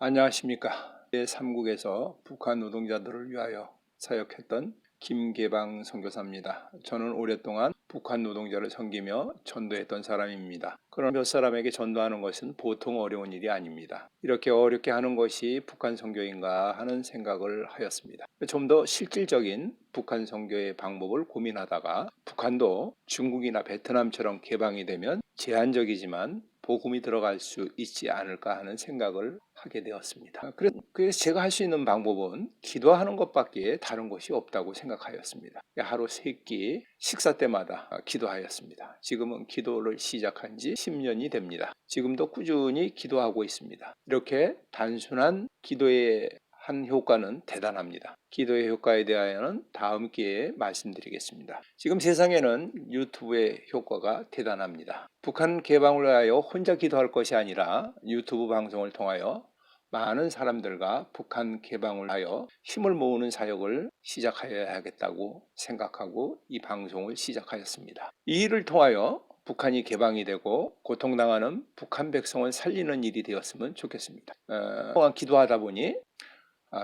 안녕하십니까. 제3국에서 북한 노동자들을 위하여 사역했던 김계방 선교사입니다. 저는 오랫동안 북한 노동자를 섬기며 전도했던 사람입니다. 그런 몇 사람에게 전도하는 것은 보통 어려운 일이 아닙니다. 이렇게 어렵게 하는 것이 북한 선교인가 하는 생각을 하였습니다. 좀 더 실질적인 북한 선교의 방법을 고민하다가 북한도 중국이나 베트남처럼 개방이 되면 제한적이지만 복음이 들어갈 수 있지 않을까 하는 생각을 하게 되었습니다. 그래서 제가 할 수 있는 방법은 기도하는 것밖에 다른 것이 없다고 생각하였습니다. 하루 3끼 식사 때마다 기도하였습니다. 지금은 기도를 시작한 지 10년이 됩니다. 지금도 꾸준히 기도하고 있습니다. 이렇게 단순한 기도의 한 효과는 대단합니다. 기도의 효과에 대하여는 다음 기회에 말씀드리겠습니다. 지금 세상에는 유튜브의 효과가 대단합니다. 북한 개방을 위하여 혼자 기도할 것이 아니라 유튜브 방송을 통하여 많은 사람들과 북한 개방을 하여 힘을 모으는 사역을 시작하여야겠다고 생각하고 이 방송을 시작하였습니다. 이 일을 통하여 북한이 개방이 되고 고통당하는 북한 백성을 살리는 일이 되었으면 좋겠습니다. 그동안 기도하다 보니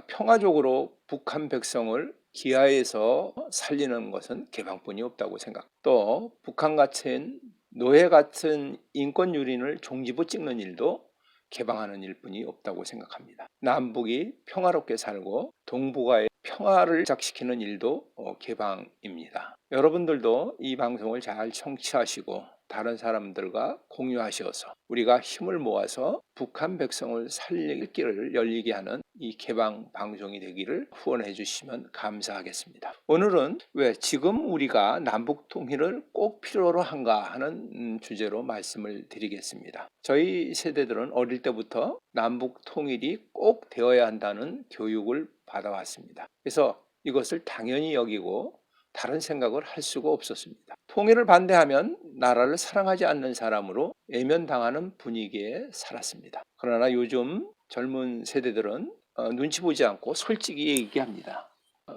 평화적으로 북한 백성을 기아에서 살리는 것은 개방뿐이 없다고 생각. 또 북한 같은 노예 같은 인권 유린을 종지부 찍는 일도 개방하는 일뿐이 없다고 생각합니다. 남북이 평화롭게 살고 동북아의 평화를 시작시키는 일도 개방입니다. 여러분들도 이 방송을 잘 청취하시고 다른 사람들과 공유하셔서 우리가 힘을 모아서 북한 백성을 살릴 길을 열리게 하는 이 개방 방송이 되기를 후원해 주시면 감사하겠습니다. 오늘은 왜 지금 우리가 남북 통일을 꼭 필요로 한가 하는 주제로 말씀을 드리겠습니다. 저희 세대들은 어릴 때부터 남북 통일이 꼭 되어야 한다는 교육을 받아왔습니다. 그래서 이것을 당연히 여기고 다른 생각을 할 수가 없었습니다. 통일을 반대하면 나라를 사랑하지 않는 사람으로 외면당하는 분위기에 살았습니다. 그러나 요즘 젊은 세대들은 눈치 보지 않고 솔직히 얘기합니다.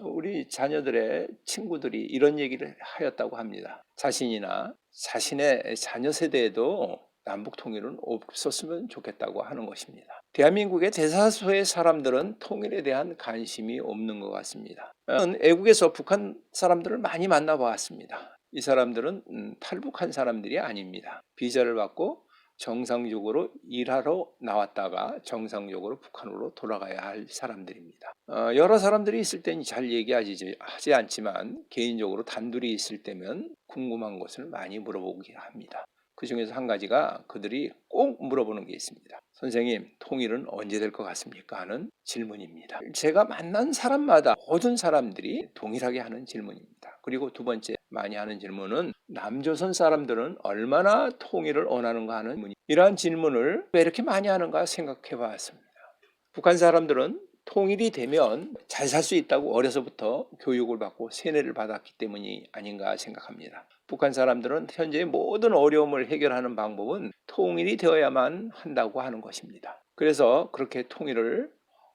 우리 자녀들의 친구들이 이런 얘기를 하였다고 합니다. 자신이나 자신의 자녀 세대에도 남북 통일은 없었으면 좋겠다고 하는 것입니다. 대한민국의 대다수의 사람들은 통일에 대한 관심이 없는 것 같습니다. 저는 애국에서 북한 사람들을 많이 만나보았습니다. 이 사람들은 탈북한 사람들이 아닙니다. 비자를 받고 정상적으로 일하러 나왔다가 정상적으로 북한으로 돌아가야 할 사람들입니다. 여러 사람들이 있을 때는 잘 얘기하지 않지만 개인적으로 단둘이 있을 때면 궁금한 것을 많이 물어보게 합니다. 그 중에서 한 가지가 그들이 꼭 물어보는 게 있습니다. 선생님, 통일은 언제 될 것 같습니까? 하는 질문입니다. 제가 만난 사람마다 모든 사람들이 동일하게 하는 질문입니다. 그리고 두 번째 많이 하는 질문은 남조선 사람들은 얼마나 통일을 원하는가 하는 질문입니다. 이러한 질문을 왜 이렇게 많이 하는가 생각해 봤습니다. 북한 사람들은 통일이 되면 잘 살 수 있다고 어려서부터 교육을 받고 세뇌를 받았기 때문이 아닌가 생각합니다. 북한 사람들은 현재 모든 어려움을 해결하는 방법은 통일이 되어야만 한다고 하는 것입니다. 그래서 그렇게 통일을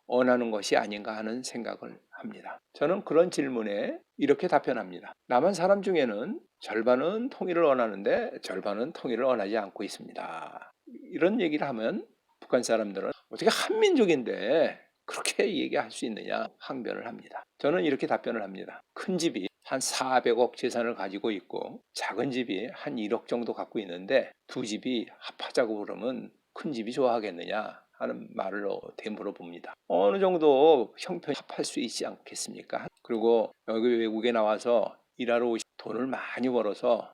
원하는 것이 아닌가 하는 생각을 합니다. 저는 그런 질문에 이렇게 답변합니다. 남한 사람 중에는 절반은 통일을 원하는데 절반은 통일을 원하지 않고 있습니다. 이런 얘기를 하면 북한 사람들은 어떻게 한민족인데 그렇게 얘기할 수 있느냐 항변을 합니다. 저는 이렇게 답변을 합니다. 큰 집이 한 400억 재산을 가지고 있고 작은 집이 한 1억 정도 갖고 있는데 두 집이 합하자고 그러면 큰 집이 좋아하겠느냐 하는 말로 되물어봅니다. 어느 정도 형편이 합할 수 있지 않겠습니까? 그리고 여기 외국에 나와서 일하러 오신 돈을 많이 벌어서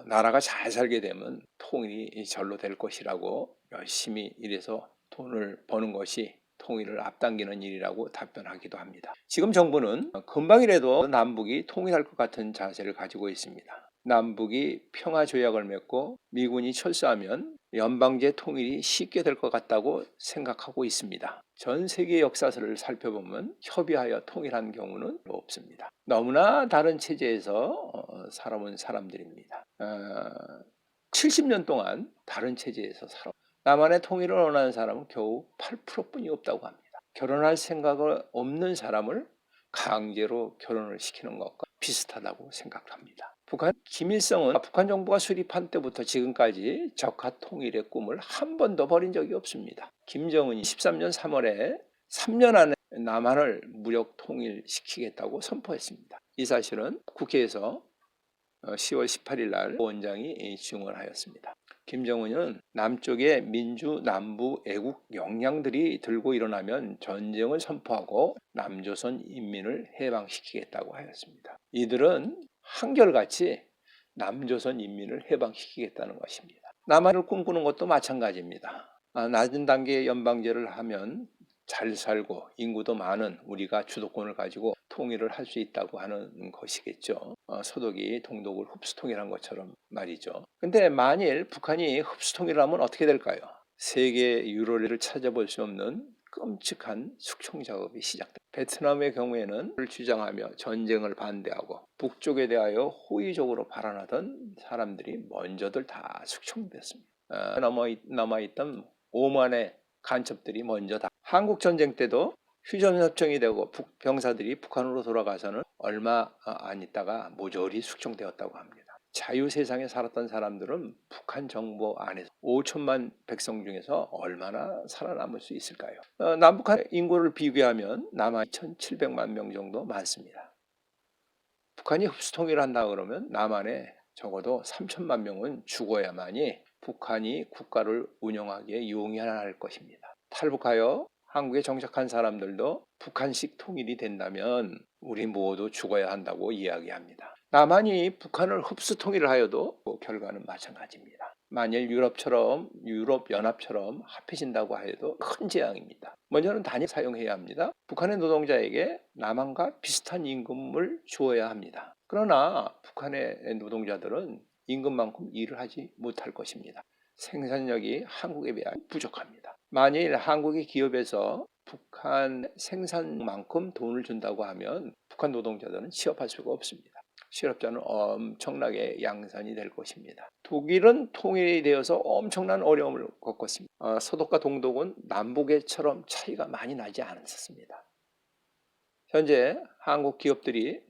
나라가 잘 살게 되면 통일이 절로 될 것이라고 열심히 일해서 돈을 버는 것이 통일을 앞당기는 일이라고 답변하기도 합니다. 지금 정부는 금방이라도 남북이 통일할 것 같은 자세를 가지고 있습니다. 남북이 평화조약을 맺고 미군이 철수하면 연방제 통일이 쉽게 될 것 같다고 생각하고 있습니다. 전 세계 역사를 살펴보면 협의하여 통일한 경우는 없습니다. 너무나 다른 체제에서 살아온 사람들입니다. 70년 동안 다른 체제에서 살아. 남한의 통일을 원하는 사람은 겨우 8%뿐이 없다고 합니다. 결혼할 생각을 없는 사람을 강제로 결혼을 시키는 것과 비슷하다고 생각합니다. 북한 김일성은 북한 정부가 수립한 때부터 지금까지 적화 통일의 꿈을 한 번도 버린 적이 없습니다. 김정은이 13년 3월에 3년 안에 남한을 무력 통일시키겠다고 선포했습니다. 이 사실은 국회에서 10월 18일 날 원장이 증언하였습니다. 김정은은 남쪽의 민주 남부 애국 역량들이 들고 일어나면 전쟁을 선포하고 남조선 인민을 해방시키겠다고 하였습니다. 이들은 한결같이 남조선 인민을 해방시키겠다는 것입니다. 남한을 꿈꾸는 것도 마찬가지입니다. 낮은 단계의 연방제를 하면 잘 살고 인구도 많은 우리가 주도권을 가지고 통일을 할 수 있다고 하는 것이겠죠. 서독이 동독을 흡수통일한 것처럼 말이죠. 근데 만일 북한이 흡수통일을 하면 어떻게 될까요? 세계 유로를 찾아볼 수 없는 끔찍한 숙청 작업이 시작됩니다. 베트남의 경우에는 주장하며 전쟁을 반대하고 북쪽에 대하여 호의적으로 발언하던 사람들이 먼저들 다 숙청됐습니다. 남아있던 오만의 간첩들이 먼저 다 한국 전쟁 때도 휴전협정이 되고 병사들이 북한으로 돌아가서는 얼마 안 있다가 모조리 숙청되었다고 합니다. 자유세상에 살았던 사람들은 북한 정부 안에서 5천만 백성 중에서 얼마나 살아남을 수 있을까요? 남북한 인구를 비교하면 남한 2,700만 명 정도 많습니다. 북한이 흡수통일을 한다 그러면 남한에 적어도 3천만 명은 죽어야만이 북한이 국가를 운영하기에 용이할 것입니다. 탈북하여 한국에 정착한 사람들도 북한식 통일이 된다면 우리 모두 죽어야 한다고 이야기합니다. 남한이 북한을 흡수 통일을 하여도 결과는 마찬가지입니다. 만일 유럽연합처럼 합해진다고 해도 큰 재앙입니다. 먼저는 단일 사용해야 합니다. 북한의 노동자에게 남한과 비슷한 임금을 주어야 합니다. 그러나 북한의 노동자들은 임금만큼 일을 하지 못할 것입니다. 생산력이 한국에 비해 부족합니다. 만일 한국의 기업에서 북한 생산만큼 돈을 준다고 하면 북한 노동자들은 취업할 수가 없습니다. 실업자는 엄청나게 양산이 될 것입니다. 독일은 통일이 되어서 엄청난 어려움을 겪었습니다. 서독과 동독은 남북에처럼 차이가 많이 나지 않았습니다. 현재 한국 기업들이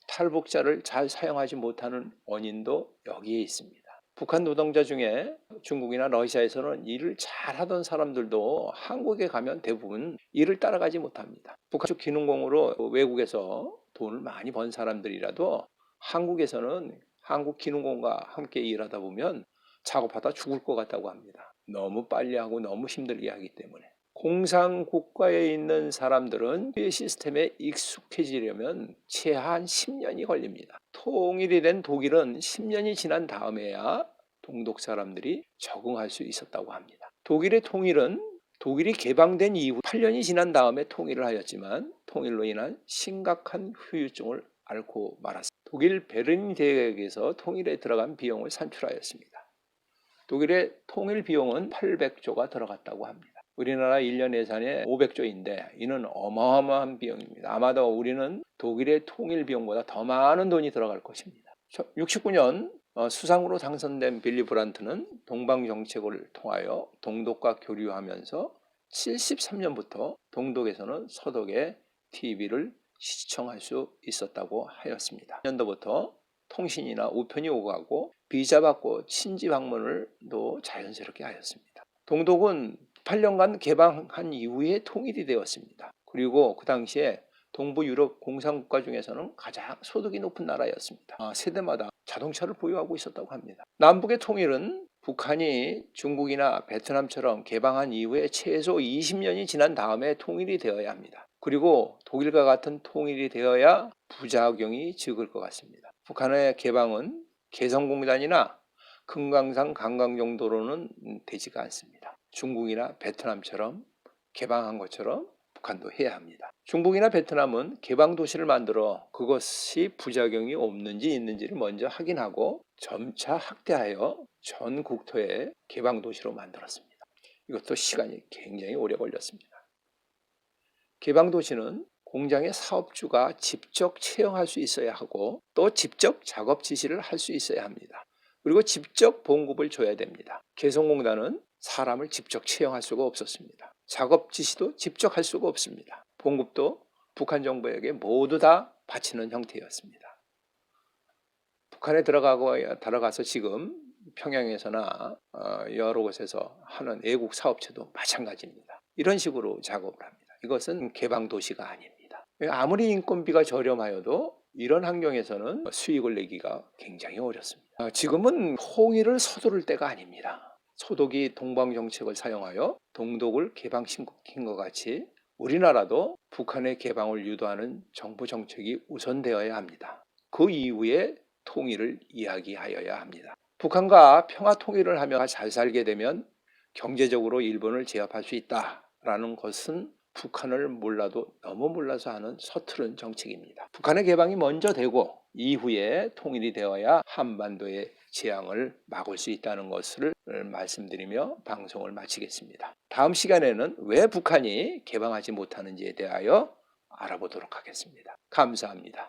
탈북자를 잘 사용하지 못하는 원인도 여기에 있습니다. 북한 노동자 중에 중국이나 러시아에서는 일을 잘하던 사람들도 한국에 가면 대부분 일을 따라가지 못합니다. 북한 쪽 기능공으로 외국에서 돈을 많이 번 사람들이라도 한국에서는 한국 기능공과 함께 일하다 보면 작업하다 죽을 것 같다고 합니다. 너무 빨리 하고 너무 힘들게 하기 때문에. 공산국가에 있는 사람들은 이 시스템에 익숙해지려면 최한 10년이 걸립니다. 통일이 된 독일은 10년이 지난 다음에야 동독 사람들이 적응할 수 있었다고 합니다. 독일의 통일은 독일이 개방된 이후 8년이 지난 다음에 통일을 하였지만 통일로 인한 심각한 후유증을 앓고 말았습니다. 독일 베르린 대회에서 통일에 들어간 비용을 산출하였습니다. 독일의 통일 비용은 800조가 들어갔다고 합니다. 우리나라 1년 예산의 500조인데 이는 어마어마한 비용입니다. 아마도 우리는 독일의 통일 비용보다 더 많은 돈이 들어갈 것입니다. 69년 수상으로 당선된 빌리 브란트는 동방정책을 통하여 동독과 교류하면서 73년부터 동독에서는 서독의 TV를 시청할 수 있었다고 하였습니다. 년도부터 통신이나 우편이 오가고 비자 받고 친지 방문을도 자연스럽게 하였습니다. 동독은 8년간 개방한 이후에 통일이 되었습니다. 그리고 그 당시에 동부 유럽 공산국가 중에서는 가장 소득이 높은 나라였습니다. 세대마다 자동차를 보유하고 있었다고 합니다. 남북의 통일은 북한이 중국이나 베트남처럼 개방한 이후에 최소 20년이 지난 다음에 통일이 되어야 합니다. 그리고 독일과 같은 통일이 되어야 부작용이 적을 것 같습니다. 북한의 개방은 개성공단이나 금강산 관광 정도로는 되지가 않습니다. 중국이나 베트남처럼 개방한 것처럼 북한도 해야 합니다. 중국이나 베트남은 개방 도시를 만들어 그것이 부작용이 없는지 있는지를 먼저 확인하고 점차 확대하여 전 국토에 개방 도시로 만들었습니다. 이것도 시간이 굉장히 오래 걸렸습니다. 개방 도시는 공장의 사업주가 직접 채용할 수 있어야 하고 또 직접 작업 지시를 할 수 있어야 합니다. 그리고 직접 봉급을 줘야 됩니다. 개성공단은 사람을 직접 채용할 수가 없었습니다. 작업 지시도 직접 할 수가 없습니다. 봉급도 북한 정부에게 모두 다 바치는 형태였습니다. 북한에 들어가서 지금 평양에서나 여러 곳에서 하는 애국 사업체도 마찬가지입니다. 이런 식으로 작업을 합니다. 이것은 개방 도시가 아닙니다. 아무리 인건비가 저렴하여도 이런 환경에서는 수익을 내기가 굉장히 어렵습니다. 지금은 통일을 서두를 때가 아닙니다. 소독이 동방정책을 사용하여 동독을 개방시킨 것 같이 우리나라도 북한의 개방을 유도하는 정부 정책이 우선되어야 합니다. 그 이후에 통일을 이야기하여야 합니다. 북한과 평화 통일을 하며 잘 살게 되면 경제적으로 일본을 제압할 수 있다라는 것은 북한을 몰라도 너무 몰라서 하는 서투른 정책입니다. 북한의 개방이 먼저 되고 이후에 통일이 되어야 한반도의 재앙을 막을 수 있다는 것을 말씀드리며 방송을 마치겠습니다. 다음 시간에는 왜 북한이 개방하지 못하는지에 대하여 알아보도록 하겠습니다. 감사합니다.